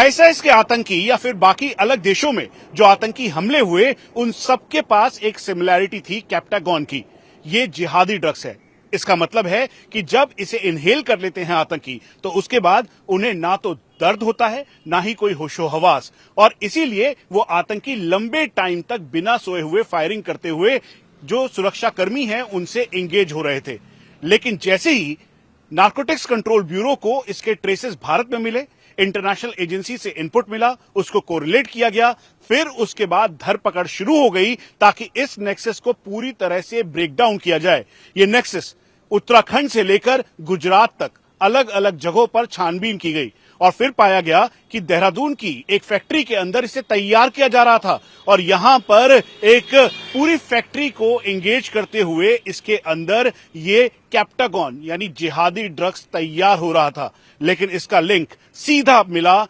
ISIS के आतंकी या फिर बाकी अलग देशों में जो आतंकी हमले हुए उन सबके पास एक सिमिलैरिटी थी कैप्टागॉन की। ये जिहादी ड्रग्स है। इसका मतलब है कि जब इसे इनहेल कर लेते हैं आतंकी तो उसके बाद उन्हें ना तो दर्द होता है ना ही कोई होशो हवास, और इसीलिए वो आतंकी लंबे टाइम तक बिना सोए हुए फायरिंग करते हुए जो सुरक्षाकर्मी हैं उनसे एंगेज हो रहे थे। लेकिन जैसे ही नार्कोटिक्स कंट्रोल ब्यूरो को इसके ट्रेसेस भारत में मिले, इंटरनेशनल एजेंसी से इनपुट मिला, उसको कोरिलेट किया गया, फिर उसके बाद धरपकड़ शुरू हो गई ताकि इस नेक्सस को पूरी तरह से ब्रेक डाउन किया जाए। ये नेक्सस उत्तराखंड से लेकर गुजरात तक अलग अलग जगहों पर छानबीन की गई और फिर पाया गया कि देहरादून की एक फैक्ट्री के अंदर इसे तैयार किया जा रहा था और यहां पर एक पूरी फैक्ट्री को एंगेज करते हुए इसके अंदर ये कैप्टागॉन यानी जिहादी ड्रग्स तैयार हो रहा था। लेकिन इसका लिंक सीधा मिला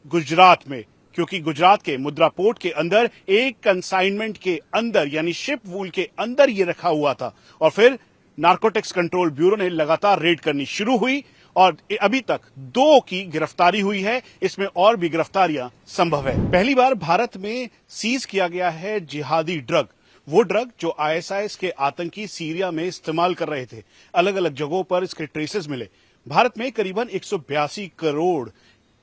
गुजरात में, क्योंकि गुजरात के मुद्रा पोर्ट के अंदर एक कंसाइनमेंट के अंदर यानी शिप वूल के अंदर ये रखा हुआ था और फिर नार्कोटिक्स कंट्रोल ब्यूरो ने लगातार रेड करनी शुरू हुई और अभी तक 2 की गिरफ्तारी हुई है। इसमें और भी गिरफ्तारियां संभव है। पहली बार भारत में सीज किया गया है जिहादी ड्रग, वो ड्रग जो आईएसआईएस के आतंकी सीरिया में इस्तेमाल कर रहे थे। अलग अलग जगहों पर इसके ट्रेसेस मिले। भारत में करीबन 182 करोड़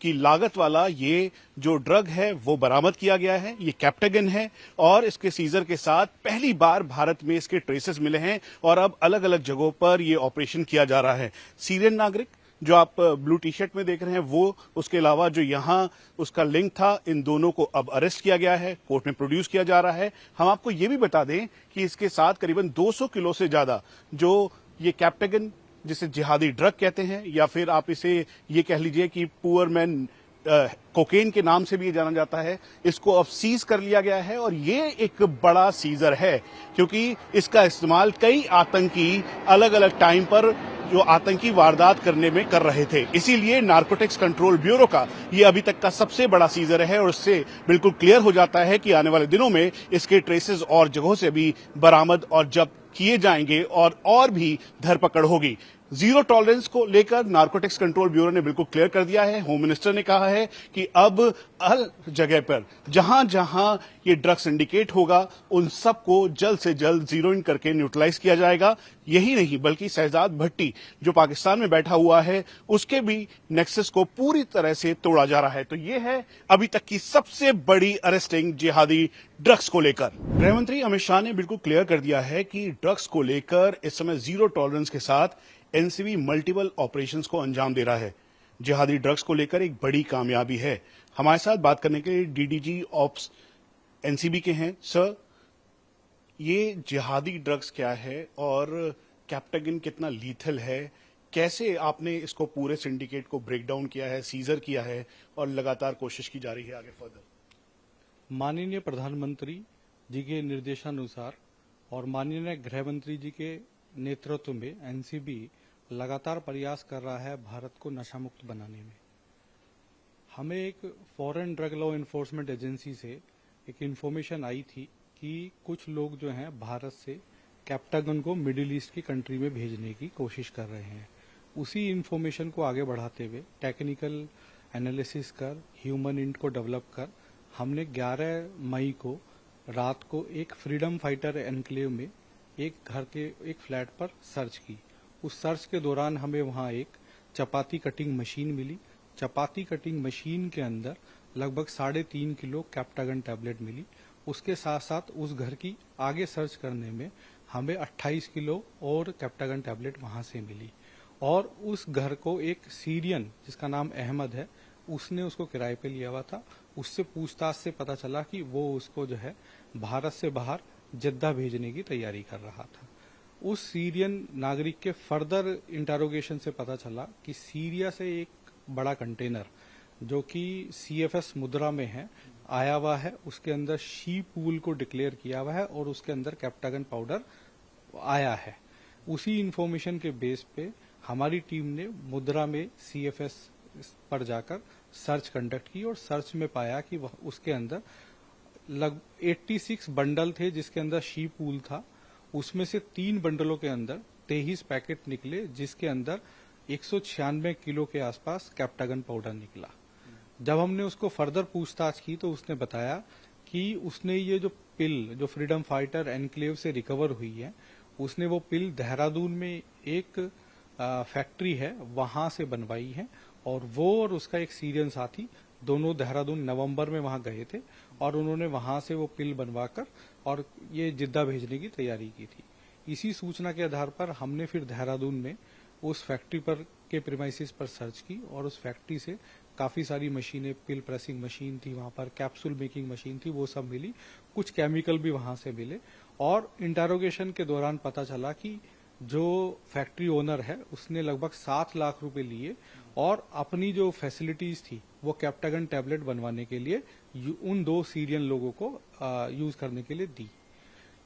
की लागत वाला ये जो ड्रग है वो बरामद किया गया है। ये कैप्टागन है और इसके सीजर के साथ पहली बार भारत में इसके ट्रेसेस मिले हैं और अब अलग अलग जगहों पर ये ऑपरेशन किया जा रहा है। सीरियन नागरिक जो आप ब्लू टी शर्ट में देख रहे हैं वो, उसके अलावा जो यहां उसका लिंक था, इन दोनों को अब अरेस्ट किया गया है, कोर्ट में प्रोड्यूस किया जा रहा है। हम आपको ये भी बता दें कि इसके साथ करीबन 200 किलो से ज्यादा जो ये कैप्टागन जिसे जिहादी ड्रग कहते हैं या फिर आप इसे ये कह लीजिए कि पुअर मैन कोकेन के नाम से भी जाना जाता है, इसको अब सीज कर लिया गया है। और ये एक बड़ा सीजर है क्योंकि इसका इस्तेमाल कई आतंकी अलग अलग टाइम पर जो आतंकी वारदात करने में कर रहे थे। इसीलिए नार्कोटिक्स कंट्रोल ब्यूरो का ये अभी तक का सबसे बड़ा सीजर है और इससे बिल्कुल क्लियर हो जाता है कि आने वाले दिनों में इसके ट्रेसेस और जगहों से भी बरामद और जब्त किए जाएंगे और भी धरपकड़ होगी। जीरो टॉलरेंस को लेकर नार्कोटिक्स कंट्रोल ब्यूरो ने बिल्कुल क्लियर कर दिया है। होम मिनिस्टर ने कहा है कि अब हर जगह पर जहां जहां ये ड्रग सिंडिकेट होगा उन सबको जल्द से जल्द जीरो इन करके न्यूट्रलाइज किया जाएगा। यही नहीं बल्कि शहजाद भट्टी जो पाकिस्तान में बैठा हुआ है उसके भी नेक्सस को पूरी तरह से तोड़ा जा रहा है। तो ये है अभी तक की सबसे बड़ी अरेस्टिंग जिहादी ड्रग्स को लेकर। गृह मंत्री अमित शाह ने बिल्कुल क्लियर कर दिया है कि ड्रग्स को लेकर इस समय जीरो टॉलरेंस के साथ एनसीबी मल्टीपल ऑपरेशंस को अंजाम दे रहा है। जिहादी ड्रग्स को लेकर एक बड़ी कामयाबी है। हमारे साथ बात करने के लिए डीडीजी ऑप्स एनसीबी के हैं। सर, ये जिहादी ड्रग्स क्या है और कैप्टागन कितना लीथल है? कैसे आपने इसको पूरे सिंडिकेट को ब्रेक डाउन किया है, सीजर किया है और लगातार कोशिश की जा रही है आगे फर्दर? माननीय प्रधानमंत्री जी के निर्देशानुसार और माननीय गृह मंत्री जी के नेतृत्व में एनसीबी लगातार प्रयास कर रहा है भारत को नशा मुक्त बनाने में। हमें एक foreign drug law enforcement agency से एक इन्फॉर्मेशन आई थी कि कुछ लोग जो हैं भारत से कैप्टागन को मिडिल ईस्ट की कंट्री में भेजने की कोशिश कर रहे हैं। उसी इन्फॉर्मेशन को आगे बढ़ाते हुए टेक्निकल एनालिसिस कर ह्यूमन इंट को डेवलप कर हमने 11 मई को रात को एक फ्रीडम फाइटर एनक्लेव में एक घर के एक फ्लैट पर सर्च की। उस सर्च के दौरान हमें वहां एक चपाती कटिंग मशीन मिली। चपाती कटिंग मशीन के अंदर लगभग 3.5 किलो कैप्टागन टैबलेट मिली। उसके साथ साथ उस घर की आगे सर्च करने में हमें 28 किलो और कैप्टागन टैबलेट वहां से मिली। और उस घर को एक सीरियन जिसका नाम अहमद है उसने उसको किराए पे लिया हुआ था। उससे पूछताछ से पता चला कि वो उसको जो है भारत से बाहर जद्दा भेजने की तैयारी कर रहा था। उस सीरियन नागरिक के फर्दर इंटरोगेशन से पता चला कि सीरिया से एक बड़ा कंटेनर जो कि सीएफएस मुद्रा में है आया हुआ है। उसके अंदर शी पूल को डिक्लेयर किया हुआ है और उसके अंदर कैप्टागन पाउडर आया है। उसी इंफॉर्मेशन के बेस पे हमारी टीम ने मुद्रा में सीएफएस पर जाकर सर्च कंडक्ट की और सर्च में पाया कि उसके अंदर लगभग 86 बंडल थे जिसके अंदर शी पूल था। उसमें से 3 बंडलों के अंदर 23 पैकेट निकले जिसके अंदर 196 किलो के आसपास कैप्टागन पाउडर निकला। जब हमने उसको फर्दर पूछताछ की तो उसने बताया कि उसने ये जो पिल जो फ्रीडम फाइटर एनक्लेव से रिकवर हुई है, उसने वो पिल देहरादून में एक फैक्ट्री है वहां से बनवाई है, और वो और उसका एक सीरियन साथी दोनों देहरादून नवंबर में वहां गए थे और उन्होंने वहां से वो पिल बनवाकर और ये जिद्दा भेजने की तैयारी की थी। इसी सूचना के आधार पर हमने फिर देहरादून में उस फैक्ट्री पर के प्रीमाइसिस पर सर्च की और उस फैक्ट्री से काफी सारी मशीनें, पिल प्रेसिंग मशीन थी वहां पर, कैप्सूल मेकिंग मशीन थी, वो सब मिली, कुछ केमिकल भी वहां से मिले। और इंटरोगेशन के दौरान पता चला कि जो फैक्ट्री ओनर है उसने लगभग 7 लाख रुपए लिए और अपनी जो फैसिलिटीज थी वो कैप्टागन टैबलेट बनवाने के लिए उन 2 सीरियन लोगों को यूज करने के लिए दी।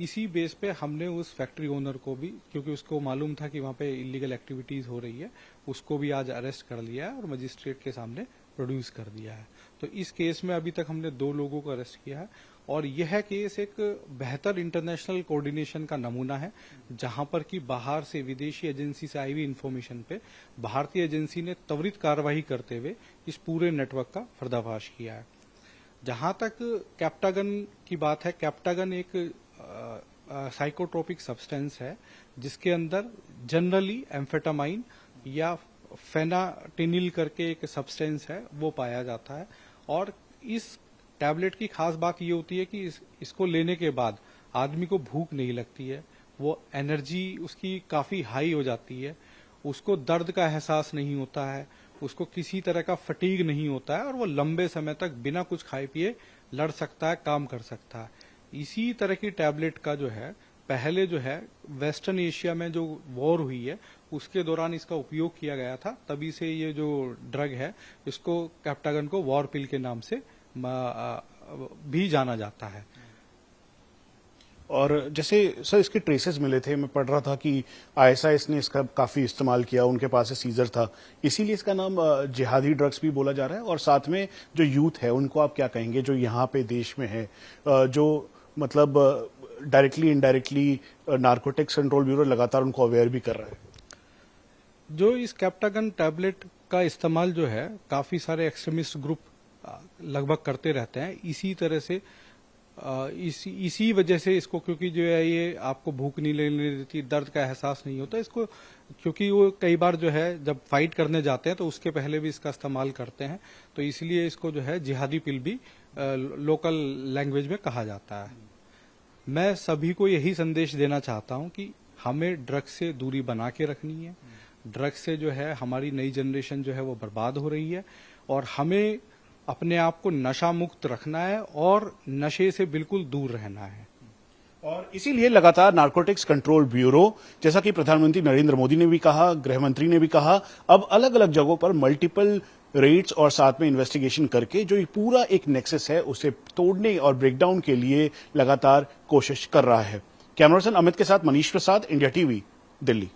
इसी बेस पे हमने उस फैक्ट्री ओनर को भी, क्योंकि उसको मालूम था कि वहां पे इलीगल एक्टिविटीज हो रही है, उसको भी आज अरेस्ट कर लिया है और मजिस्ट्रेट के सामने प्रोड्यूस कर दिया है। तो इस केस में अभी तक हमने 2 लोगों को अरेस्ट किया है और यह केस एक बेहतर इंटरनेशनल कोऑर्डिनेशन का नमूना है, जहां पर कि बाहर से विदेशी एजेंसी से आई हुई इन्फॉर्मेशन पे भारतीय एजेंसी ने त्वरित कार्रवाई करते हुए इस पूरे नेटवर्क का पर्दाफाश किया है। जहां तक कैप्टागन की बात है, कैप्टागन एक साइकोट्रोपिक सब्सटेंस है जिसके अंदर जनरली एम्फेटामाइन या फेनाटिनिल करके एक सब्सटेंस है वो पाया जाता है। और इस टैबलेट की खास बात ये होती है कि इसको लेने के बाद आदमी को भूख नहीं लगती है, वो एनर्जी उसकी काफी हाई हो जाती है, उसको दर्द का एहसास नहीं होता है, उसको किसी तरह का फटीग नहीं होता है और वो लंबे समय तक बिना कुछ खाए पिए लड़ सकता है, काम कर सकता है। इसी तरह की टैबलेट का जो है पहले जो है वेस्टर्न एशिया में जो वॉर हुई है उसके दौरान इसका उपयोग किया गया था, तभी से ये जो ड्रग है इसको कैप्टागन को वॉर पिल के नाम से भी जाना जाता है। और जैसे सर इसके ट्रेसेस मिले थे, मैं पढ़ रहा था कि आईएसआईएस ने इसका काफी इस्तेमाल किया, उनके पास से सीजर था, इसीलिए इसका नाम जिहादी ड्रग्स भी बोला जा रहा है। और साथ में जो यूथ है उनको आप क्या कहेंगे जो यहाँ पे देश में है, जो मतलब directly indirectly narcotics control bureau लगातार उनको अवेयर भी कर रहा है। जो इस कैप्टागन टैबलेट का इस्तेमाल जो है काफी सारे एक्सट्रीमिस्ट ग्रुप लगभग करते रहते हैं, इसी तरह से इसी वजह से इसको, क्योंकि जो है ये आपको भूख नहीं लेने देती, दर्द का एहसास नहीं होता इसको, क्योंकि वो कई बार जो है जब फाइट करने जाते हैं तो उसके पहले भी इसका इस्तेमाल करते हैं, तो इसलिए इसको जो है जिहादी पिल भी लोकल लैंग्वेज में कहा जाता है। मैं सभी को यही संदेश देना चाहता हूं कि हमें ड्रग्स से दूरी बना के रखनी है। ड्रग्स से जो है हमारी नई जनरेशन जो है वो बर्बाद हो रही है और हमें अपने आप को नशा मुक्त रखना है और नशे से बिल्कुल दूर रहना है। और इसीलिए लगातार नारकोटिक्स कंट्रोल ब्यूरो, जैसा कि प्रधानमंत्री नरेंद्र मोदी ने भी कहा, गृह मंत्री ने भी कहा, अब अलग अलग जगहों पर मल्टीपल रेड्स और साथ में इन्वेस्टिगेशन करके जो ये पूरा एक नेक्सस है उसे तोड़ने और ब्रेकडाउन के लिए लगातार कोशिश कर रहा है। कैमरा पर्सन अमित के साथ मनीष प्रसाद, इंडिया टीवी, दिल्ली।